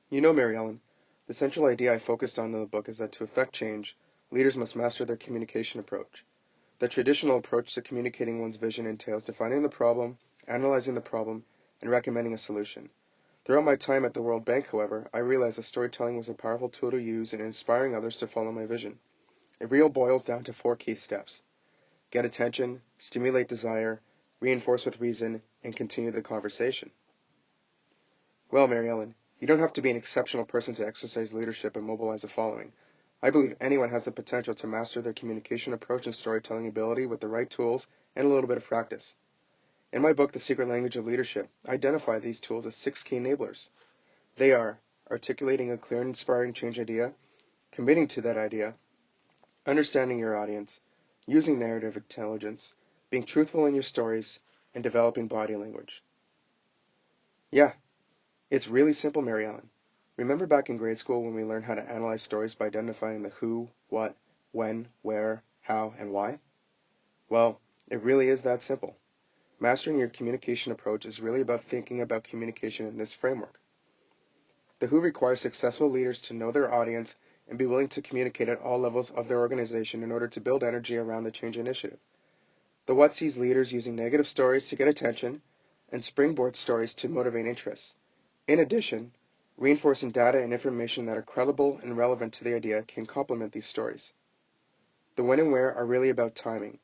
You know, Mary Ellen, the central idea I focused on in the book is that to effect change, leaders must master their communication approach. The traditional approach to communicating one's vision entails defining the problem, analyzing the problem, and recommending a solution. Throughout my time at the World Bank, however, I realized that storytelling was a powerful tool to use in inspiring others to follow my vision. It really boils down to four key steps: get attention, stimulate desire, reinforce with reason, and continue the conversation. Well, Mary Ellen, you don't have to be an exceptional person to exercise leadership and mobilize a following. I believe anyone has the potential to master their communication approach and storytelling ability with the right tools and a little bit of practice. In my book, The Secret Language of Leadership, I identify these tools as 6 key enablers. They are articulating a clear and inspiring change idea, committing to that idea, understanding your audience, using narrative intelligence, being truthful in your stories, and developing body language. Yeah, it's really simple, Mary Ellen. Remember back in grade school when we learned how to analyze stories by identifying the who, what, when, where, how, and why? Well, it really is that simple. Mastering your communication approach is really about thinking about communication in this framework. The who requires successful leaders to know their audience and be willing to communicate at all levels of their organization in order to build energy around the change initiative. The what sees leaders using negative stories to get attention and springboard stories to motivate interest. In addition, reinforcing data and information that are credible and relevant to the idea can complement these stories. The when and where are really about timing,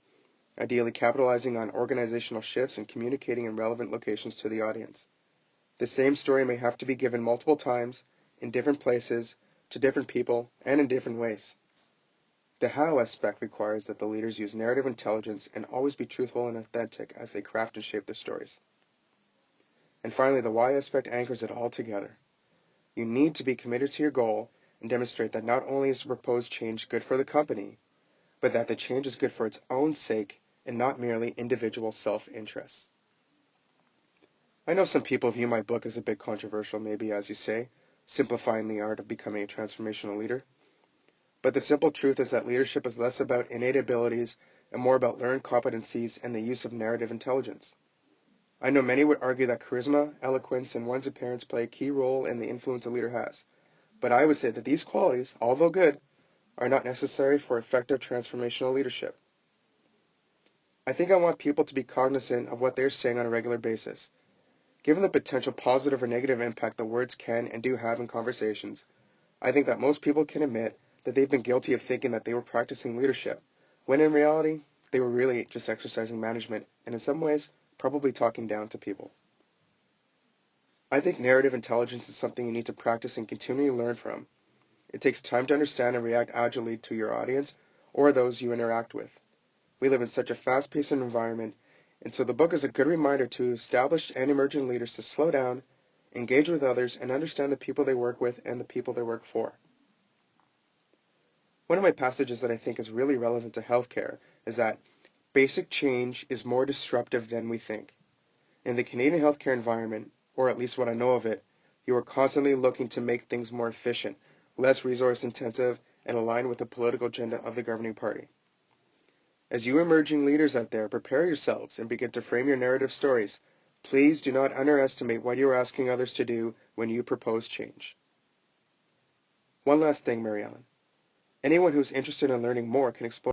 ideally capitalizing on organizational shifts and communicating in relevant locations to the audience. The same story may have to be given multiple times, in different places, to different people, and in different ways. The how aspect requires that the leaders use narrative intelligence and always be truthful and authentic as they craft and shape their stories. And finally, the why aspect anchors it all together. You need to be committed to your goal and demonstrate that not only is the proposed change good for the company, but that the change is good for its own sake and not merely individual self-interest. I know some people view my book as a bit controversial, maybe as you say, simplifying the art of becoming a transformational leader. But the simple truth is that leadership is less about innate abilities and more about learned competencies and the use of narrative intelligence. I know many would argue that charisma, eloquence, and one's appearance play a key role in the influence a leader has. But I would say that these qualities, although good, are not necessary for effective transformational leadership. I think I want people to be cognizant of what they're saying on a regular basis. Given the potential positive or negative impact that words can and do have in conversations, I think that most people can admit that they've been guilty of thinking that they were practicing leadership, when in reality, they were really just exercising management, and in some ways, probably talking down to people. I think narrative intelligence is something you need to practice and continually learn from. It takes time to understand and react agilely to your audience or those you interact with. We live in such a fast-paced environment, and so the book is a good reminder to established and emerging leaders to slow down, engage with others, and understand the people they work with and the people they work for. One of my passages that I think is really relevant to healthcare is that basic change is more disruptive than we think. In the Canadian healthcare environment, or at least what I know of it, you are constantly looking to make things more efficient, less resource intensive, and aligned with the political agenda of the governing party. As you emerging leaders out there prepare yourselves and begin to frame your narrative stories, please do not underestimate what you are asking others to do when you propose change. One last thing, Mary Ellen. Anyone who's interested in learning more can explore